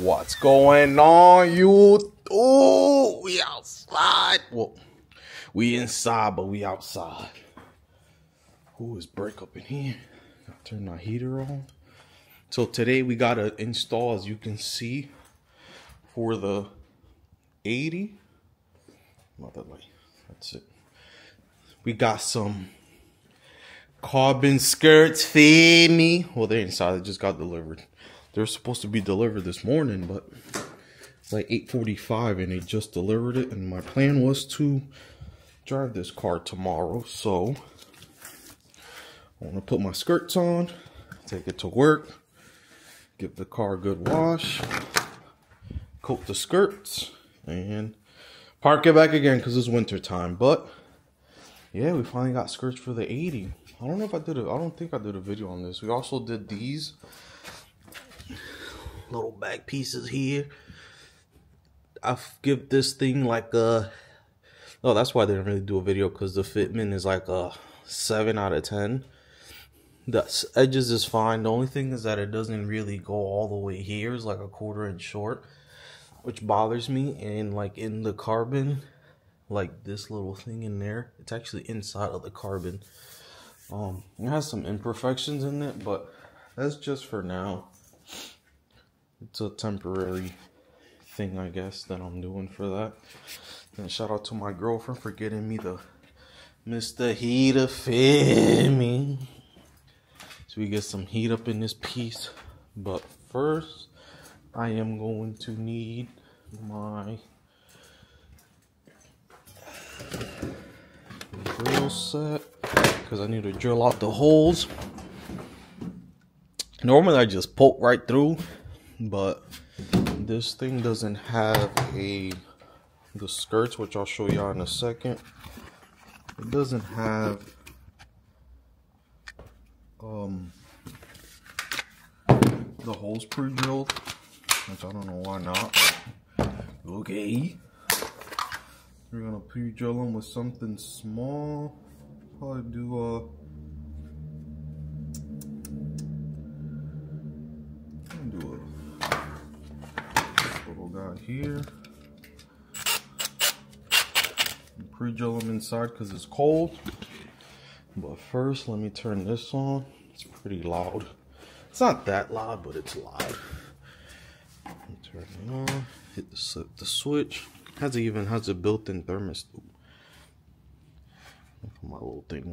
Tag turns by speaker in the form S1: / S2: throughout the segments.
S1: What's going on, you? Oh, we outside. Well, we inside, but we outside. Ooh, it's break up in here. Gotta turn my heater on. So today we gotta install, as you can see, for the 80. Not that way. That's it. We got some carbon skirts for me. Well, they're inside. They just got delivered. They're supposed to be delivered this morning, but it's like 8:45 and they just delivered it. And my plan was to drive this car tomorrow. So I want to put my skirts on, take it to work, give the car a good wash, coat the skirts, and park it back again because it's winter time. But yeah, we finally got skirts for the 80. I don't know if I did it. I don't think I did a video on this. We also did these little back pieces here. I give this thing like a, oh, that's why I didn't really do a video, because the fitment is like a 7 out of 10. The edges is fine. The only thing is that it doesn't really go all the way here. It's like a 1/4 inch short, which bothers me. And like in the carbon, like this little thing in there, it's actually inside of the carbon. It has some imperfections in it, but that's just for now. It's a temporary thing, I guess, that I'm doing for that. And shout out to my girlfriend for getting me the Mr. Heater for me. So we get some heat up in this piece. But first, I am going to need my drill set, because I need to drill out the holes. Normally I just poke right through, but this thing doesn't have the skirts, which I'll show y'all in a second. It doesn't have the holes pre-drilled, which I don't know why not. Okay, we're gonna pre-drill them with something small. Probably do a little guy here. Pre-drill them inside because it's cold. But first, let me turn this on. It's pretty loud. It's not that loud, but it's loud. Turn it on. Hit the switch. Even has a built-in thermostat. My little thing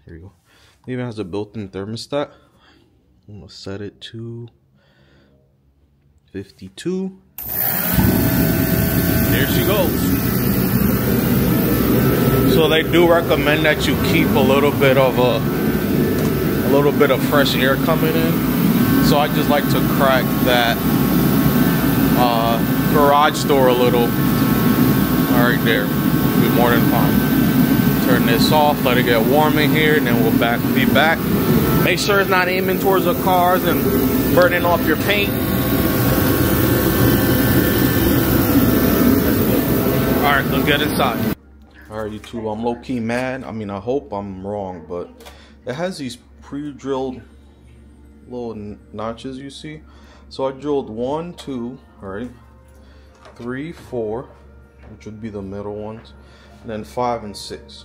S1: here you go. It even has a built-in thermostat. I'm gonna set it to 52. There she goes. So they do recommend that you keep a little bit of fresh air coming in. So I just like to crack that garage door a little. All right, there. Be more than fine. Turn this off, let it get warm in here, and then we'll be back. Make sure it's not aiming towards the cars and burning off your paint. Alright, let's get inside. Alright, YouTube, I'm low-key mad. I mean, I hope I'm wrong, but it has these pre-drilled little notches, you see? So I drilled 1, 2, alright, 3, 4, which would be the middle ones, and then 5 and 6.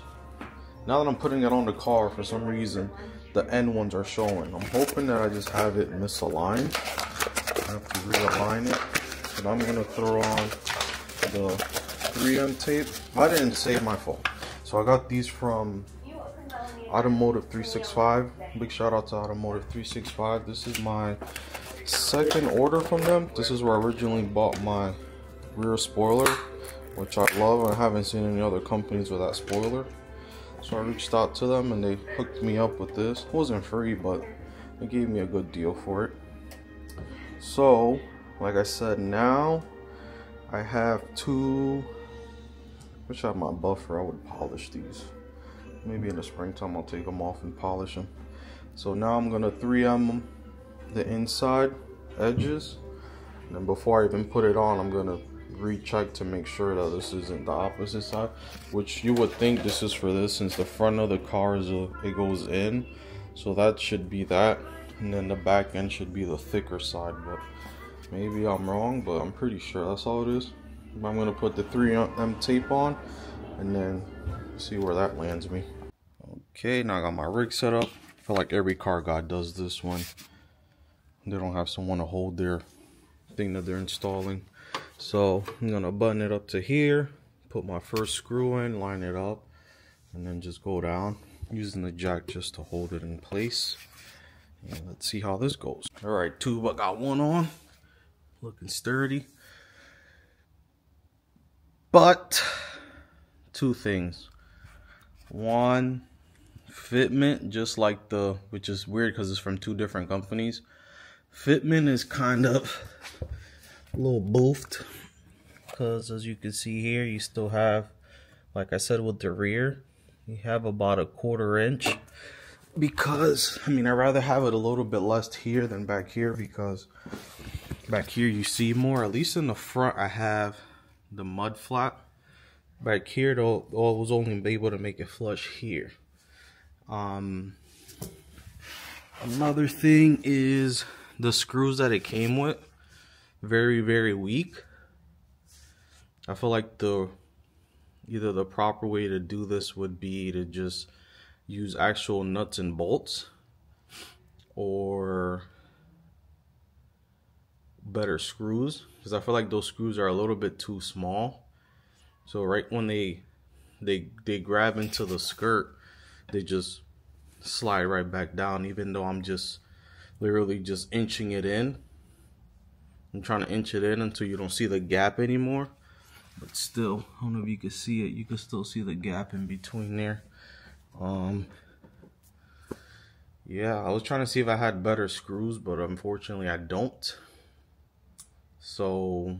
S1: Now that I'm putting it on the car, for some reason, the end ones are showing. I'm hoping that I just have it misaligned. I have to realign it. But I'm going to throw on the 3M tape. I didn't save my fault. So I got these from Automotive365. Big shout out to Automotive365. This is my second order from them. This is where I originally bought my rear spoiler, which I love. I haven't seen any other companies with that spoiler. So I reached out to them and they hooked me up with this. It wasn't free, but they gave me a good deal for it. So, like I said, now I have two. Wish I had my buffer. I would polish these. Maybe in the springtime I'll take them off and polish them. So now I'm gonna 3M the inside edges. And then before I even put it on, I'm gonna recheck to make sure that this isn't the opposite side, which you would think this is for this, since the front of the car is it goes in, so that should be that, and then the back end should be the thicker side. But Maybe I'm wrong, but I'm pretty sure that's all it is. I'm gonna put the 3M tape on and then see where that lands me. Okay, now I got my rig set up. I feel like every car guy does this one. They don't have someone to hold their thing that they're installing. So I'm gonna button it up to here, put my first screw in, line it up, and then just go down using the jack just to hold it in place. And let's see how this goes. All right, tube, I got one on, looking sturdy. But two things. One, fitment, just like the, which is weird because it's from two different companies. Fitment is kind of a little boofed because, as you can see here, you still have, like I said, with the rear, you have about a 1/4 inch. Because, I mean, I'd rather have it a little bit less here than back here, because back here you see more. At least in the front, I have the mud flap. Back here, though, I was only able to make it flush here. Another thing is the screws that it came with, very, very weak. I feel like either the proper way to do this would be to just use actual nuts and bolts, or better screws, because I feel like those screws are a little bit too small. So right when they grab into the skirt, they just slide right back down, even though I'm just literally just inching it in. I'm trying to inch it in until you don't see the gap anymore. But still, I don't know if you can see it. You can still see the gap in between there. Yeah, I was trying to see if I had better screws, but unfortunately I don't. So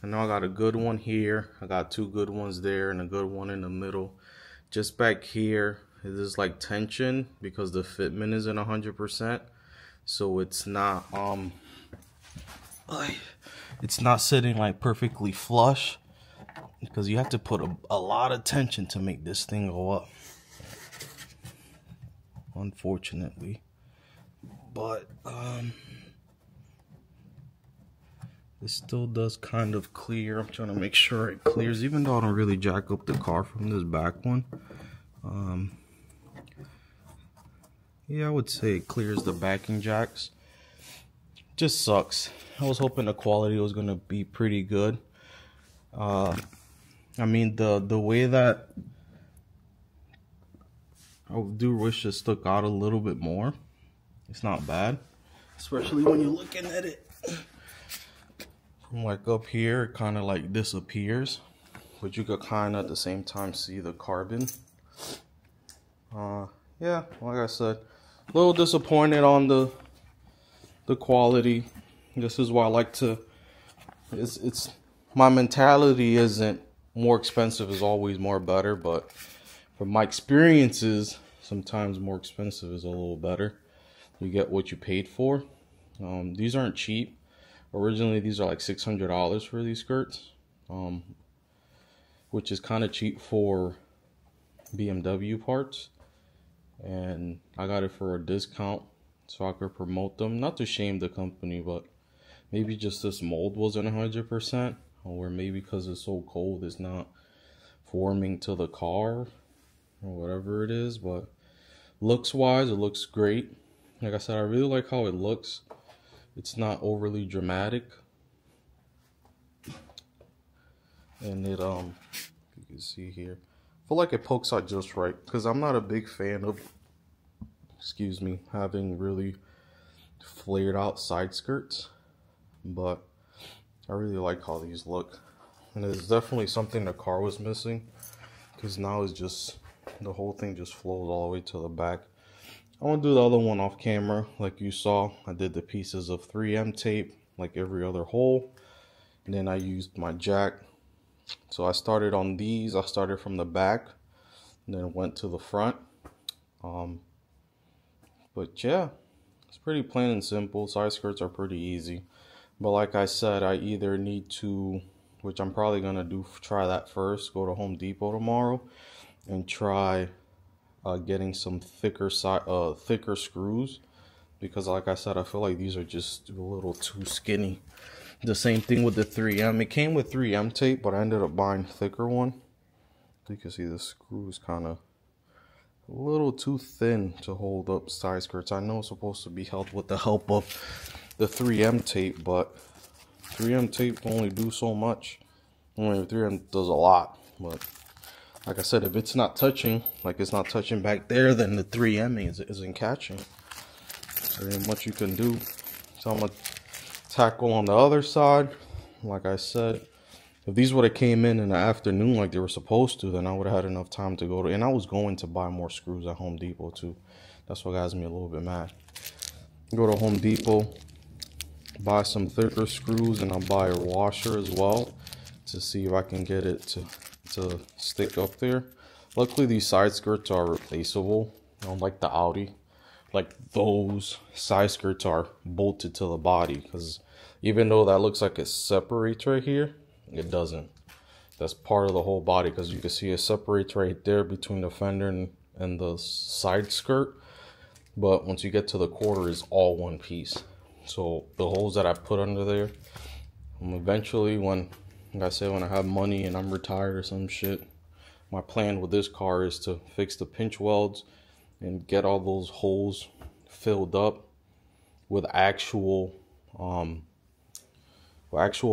S1: I know I got a good one here, I got two good ones there, and a good one in the middle. Just back here, it is like tension because the fitment isn't 100%, so it's not sitting like perfectly flush, because you have to put a lot of tension to make this thing go up, unfortunately. But it still does kind of clear. I'm trying to make sure it clears, even though I don't really jack up the car from this back one. Yeah, I would say it clears the backing jacks. Just sucks. I was hoping the quality was gonna be pretty good. I mean, the way that I do wish it stuck out a little bit more. It's not bad, especially when you're looking at it from like up here. It kind of like disappears, but you could kind of at the same time see the carbon. Yeah, like I said, a little disappointed on the quality. This is why I like to, it's my mentality isn't more expensive is always more better, but from my experiences, sometimes more expensive is a little better. You get what you paid for. These aren't cheap. Originally, these are like $600 for these skirts, which is kind of cheap for BMW parts. And I got it for a discount so I could promote them. Not to shame the company, but maybe just this mold wasn't 100%, or maybe because it's so cold it's not forming to the car or whatever it is. But looks wise, it looks great. Like I said, I really like how it looks. It's not overly dramatic, and it you can see here, I feel like it pokes out just right, because I'm not a big fan of, excuse me, having really flared out side skirts, but I really like how these look. And it's definitely something the car was missing, because now it's just, the whole thing just flows all the way to the back. I want to do the other one off camera. Like you saw, I did the pieces of 3M tape like every other hole, and then I used my jack. So I started on these. I started from the back and then went to the front. But yeah, it's pretty plain and simple. Side skirts are pretty easy, but like I said, I either need to, which I'm probably gonna do, try that first, go to Home Depot tomorrow and try getting some thicker screws because like I said, I feel like these are just a little too skinny. The same thing with the 3M. It came with 3M tape, but I ended up buying a thicker one. You can see the screw is kind of a little too thin to hold up side skirts. I know it's supposed to be held with the help of the 3M tape, but 3M tape only do so much. I mean, 3M does a lot, but like I said, if it's not touching, like it's not touching back there, then the 3M isn't catching. There ain't much you can do. So I'm gonna tackle on the other side. Like I said, if these would have came in the afternoon like they were supposed to, then I would have had enough time to go to, and I was going to buy more screws at Home Depot too. That's what has me a little bit mad. Go to Home Depot, buy some thicker screws, and I'll buy a washer as well to see if I can get it to stick up there. Luckily these side skirts are replaceable, unlike the Audi. Like those side skirts are bolted to the body, because even though that looks like it separates right here, it doesn't. That's part of the whole body, because you can see it separates right there between the fender and the side skirt. But once you get to the quarter, it's all one piece. So the holes that I put under there, eventually when, like I said, when I have money and I'm retired or some shit, my plan with this car is to fix the pinch welds and get all those holes filled up with actual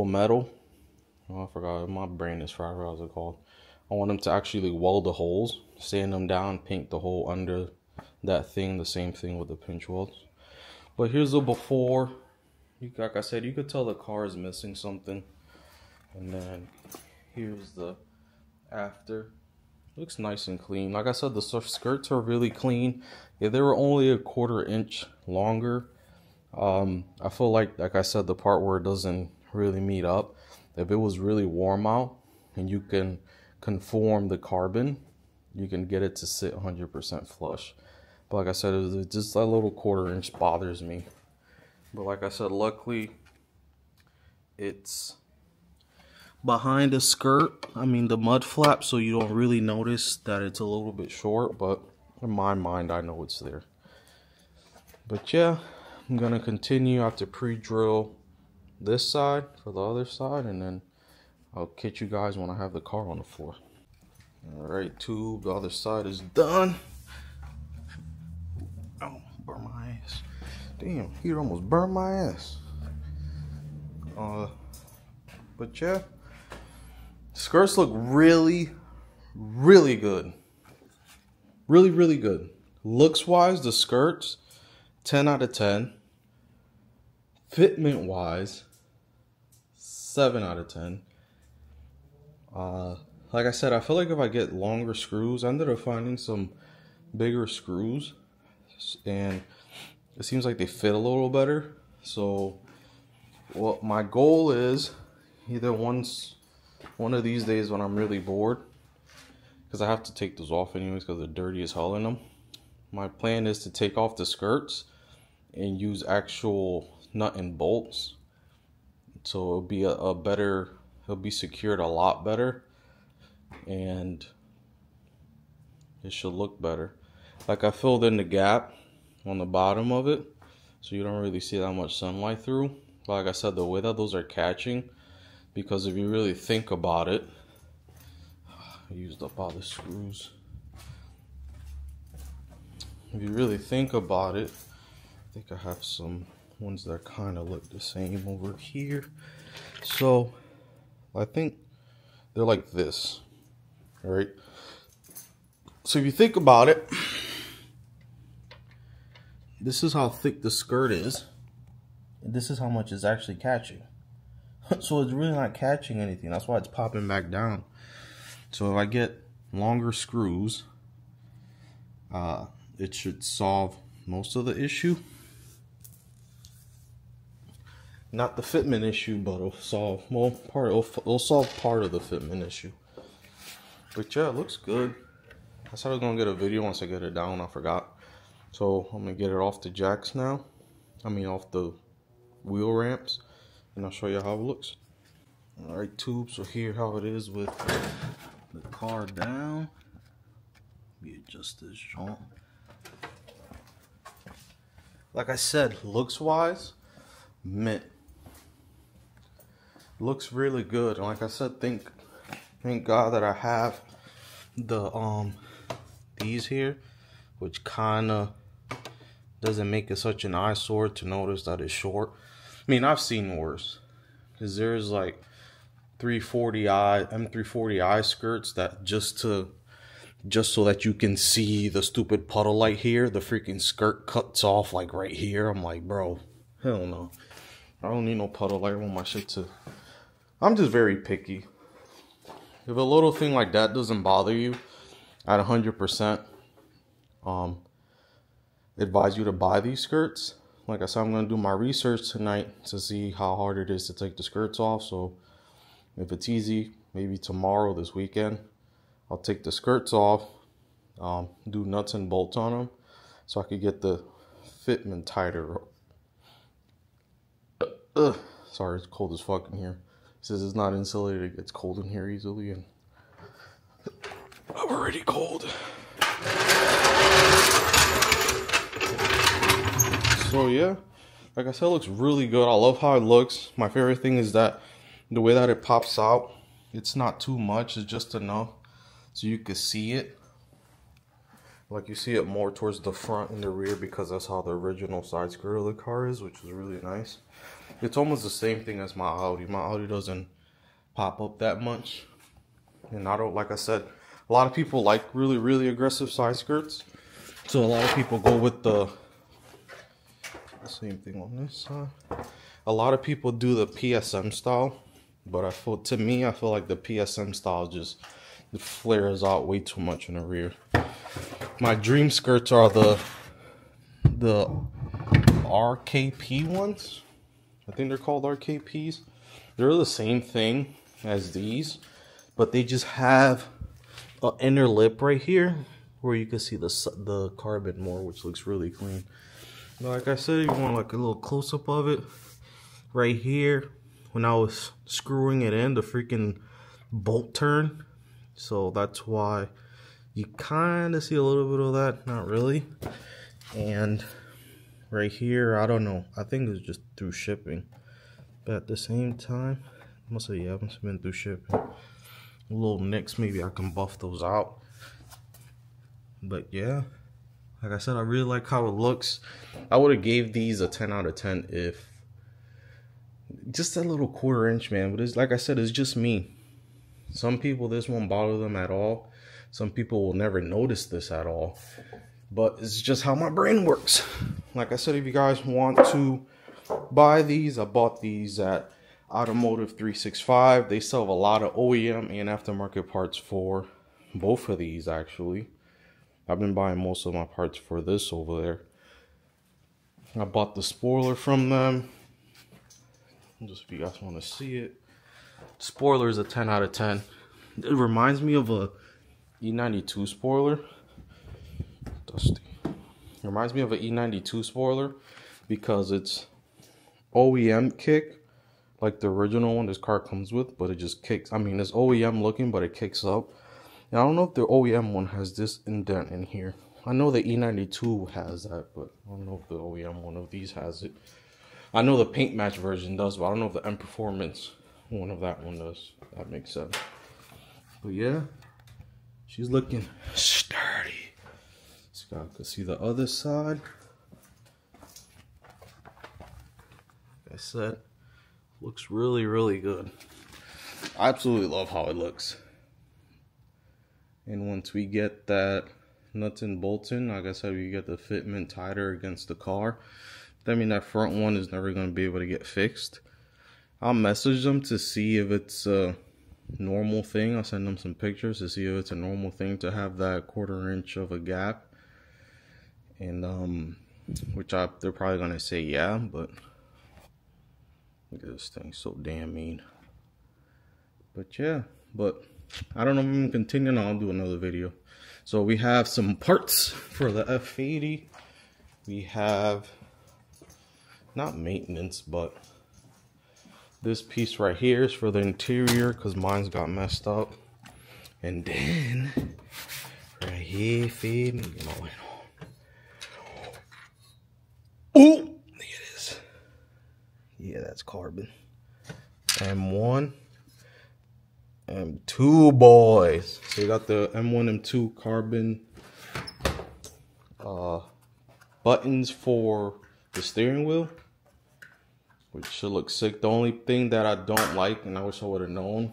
S1: metal. Oh, I forgot, my brain is fried. What was it called? I want them to actually weld the holes, sand them down, paint the hole under that thing. The same thing with the pinch welds. But here's the before. Like I said, you could tell the car is missing something. And then here's the after. Looks nice and clean. Like I said, the skirts are really clean. If they were only a 1/4 inch longer, I feel like I said, the part where it doesn't really meet up, if it was really warm out and you can conform the carbon, you can get it to sit 100% flush. But like I said, it's just that little 1/4 inch bothers me. But like I said, luckily it's behind the skirt, the mud flap, so you don't really notice that it's a little bit short, but in my mind I know it's there. But yeah, I'm gonna continue. I have to pre-drill this side for the other side, and then I'll catch you guys when I have the car on the floor. Alright, tube, the other side is done. Oh, burn my ass. Damn, he almost burned my ass. But yeah, skirts look really, really good. Really, really good. Looks wise, the skirts, 10 out of 10. Fitment wise, 7 out of 10. Like I said, I feel like if I get longer screws, I ended up finding some bigger screws, and it seems like they fit a little better. So what my goal is, either one of these days when I'm really bored, because I have to take those off anyways because they're dirty as hell in them. My plan is to take off the skirts and use actual nut and bolts, so it'll be it'll be secured a lot better, and it should look better. Like I filled in the gap on the bottom of it, so you don't really see that much sunlight through. But like I said, the way that those are catching, because if you really think about it, I used up all the screws. If you really think about it, I think I have some ones that kind of look the same over here. So I think they're like this, all right? So if you think about it, this is how thick the skirt is, and this is how much it's actually catching. So it's really not catching anything. That's why it's popping back down. So if I get longer screws, it should solve most of the issue. Not the fitment issue, but it'll solve, well, it'll solve part of the fitment issue. But yeah, it looks good. I said I was gonna get a video once I get it down. I forgot. So I'm gonna get it off the jacks now. Off the wheel ramps, and I'll show you how it looks. All right, tube. So here how it is with the car down. Let me adjust this joint. like I said, looks wise, mint. Looks really good. And like I said, thank God that I have the these here, which kind of doesn't make it such an eyesore to notice that it's short. I mean, I've seen worse, because there's like M340i skirts that just so that you can see the stupid puddle light here, the freaking skirt cuts off like right here. I'm like, bro, hell no. I don't need no puddle light. I want my shit to... I'm just very picky. If a little thing like that doesn't bother you at 100%, advise you to buy these skirts. Like I said, I'm going to do my research tonight to see how hard it is to take the skirts off. So if it's easy, maybe tomorrow, this weekend, I'll take the skirts off, do nuts and bolts on them so I could get the fitment tighter. Sorry, it's cold as fuck in here. It says it's not insulated, it gets cold in here easily, and I'm already cold. So yeah, like I said, it looks really good. I love how it looks. My favorite thing is that the way that it pops out, it's not too much, it's just enough so you can see it. Like you see it more towards the front and the rear, because that's how the original side skirt of the car is, which is really nice. It's almost the same thing as my Audi. My Audi doesn't pop up that much. And I don't, like I said, a lot of people like really aggressive side skirts. So a lot of people go with the same thing on this side. A lot of people do the PSM style, but I feel like the PSM style just, it flares out way too much in the rear. My dream skirts are the RKP ones. I think they're called RKPs. They're the same thing as these, but they just have an inner lip right here where you can see the carbon more, which looks really clean. But like I said, if you want like a little close-up of it, right here, when I was screwing it in, the freaking bolt turned. So that's why you kind of see a little bit of that, not really. And right here, I don't know, I think it's just through shipping, but at the same time, must have been through shipping. Little nicks, maybe I can buff those out. But yeah, like I said, I really like how it looks. I would have gave these a 10 out of 10 if just that little 1/4 inch, man. But it's, like I said, it's just me. Some people, this won't bother them at all. Some people will never notice this at all. But it's just how my brain works. Like I said, if you guys want to buy these, I bought these at Automotive365. They sell a lot of OEM and aftermarket parts for both of these, actually. I've been buying most of my parts for this over there. I bought the spoiler from them. Just if you guys want to see it. Spoiler is a 10 out of 10. It reminds me of a E92 spoiler. Dusty. It reminds me of an E92 spoiler because it's OEM kick, like the original one this car comes with, but it just kicks. I mean, it's OEM looking, but it kicks up. And I don't know if the OEM one has this indent in here. I know the E92 has that, but I don't know if the OEM one of these has it. I know the paint match version does, but I don't know if the M Performance one of that one does. That makes sense. But yeah, she's looking sturdy. So you can see the other side. Like I said, looks really good. I absolutely love how it looks. And once we get that nuts and bolts in, like I said, we get the fitment tighter against the car. That means that front one is never going to be able to get fixed. I'll message them to see if it's a normal thing. I'll send them some pictures to see if it's a normal thing to have that 1/4 inch of a gap. And they're probably going to say yeah, but look at this thing, so damn mean. But yeah, I don't know if I'm going to continue, and I'll do another video. So we have some parts for the F80. We have, not maintenance, but this piece right here is for the interior because mine's got messed up. And then right here, feed me. Ooh! Yeah, that's carbon. M1, M2, boys. So you got the M1, M2 carbon buttons for the steering wheel, which should look sick. The only thing that I don't like, and I wish I would have known,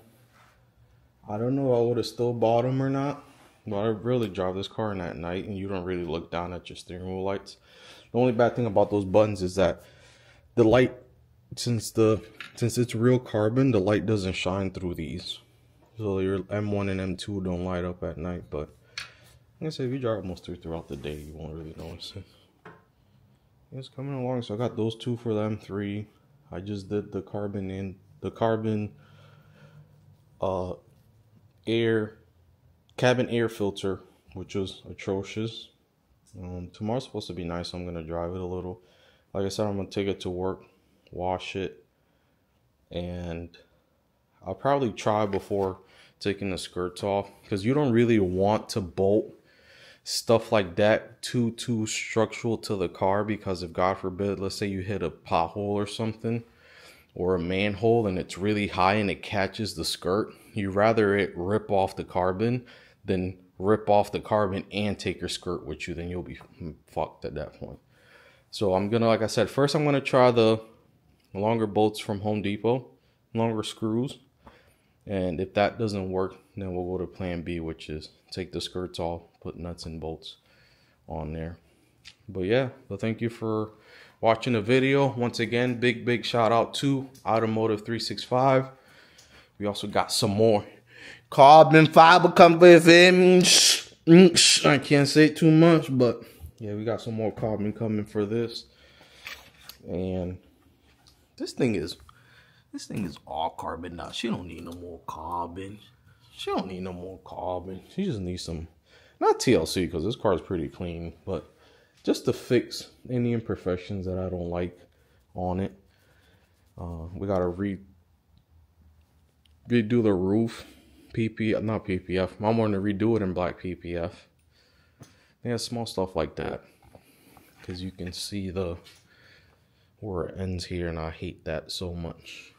S1: I don't know if I would have still bought them or not, but I really drive this car in at night and you don't really look down at your steering wheel lights. The only bad thing about those buttons is that the light, since it's real carbon, the light doesn't shine through these. So your M1 and M2 don't light up at night, but like I say, if you drive most throughout the day, you won't really notice it. It's coming along. So I got those two for the M3. I just did the carbon cabin air filter, which was atrocious. Tomorrow's supposed to be nice. I'm gonna drive it a little. Like I said, I'm gonna take it to work, wash it, and I'll probably try before taking the skirts off, because you don't really want to bolt stuff like that too structural to the car, because if God forbid, let's say you hit a pothole or something, or a manhole, and it's really high and it catches the skirt, you rather it rip off the carbon than rip off the carbon and take your skirt with you. Then you'll be fucked at that point. So I'm gonna, like I said, first I'm gonna try the longer bolts from Home Depot, longer screws, and if that doesn't work, then we'll go to plan B, which is take the skirts off, put nuts and bolts on there. But yeah, well, thank you for watching the video. Once again, big shout out to Automotive365. We also got some more carbon fiber coming with it. I can't say too much, but yeah, we got some more carbon coming for this. And this thing is all carbon now. She don't need no more carbon. She don't need no more carbon. She just needs some, not TLC, because this car is pretty clean, but just to fix any imperfections that I don't like on it. We gotta redo the roof. Not PPF. I'm going to redo it in black PPF. Yeah, small stuff like that, because you can see where it ends here, and I hate that so much.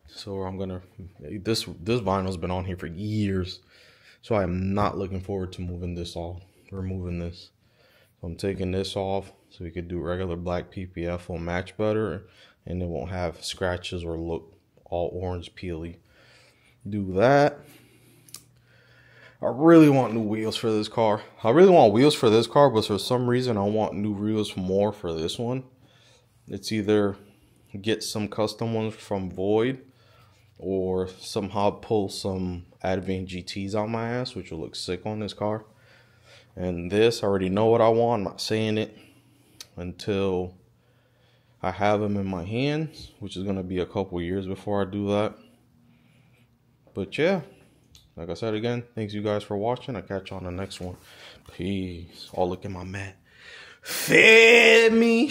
S1: So I'm gonna, this vinyl's been on here for years, so I am not looking forward to removing this. So I'm taking this off so we could do regular black PPF. Will match better, and it won't have scratches or look all orange peely. Do that. I really want new wheels for this car. But for some reason I want new wheels more for this one. It's either get some custom ones from Void, or somehow pull some Advan GTs out my ass, which will look sick on this car. And this, I already know what I want. I'm not saying it until I have them in my hands, which is going to be a couple years before I do that. But yeah, like I said again, thanks you guys for watching. I'll catch you on the next one. Peace. Oh, look at my mat. Fed me.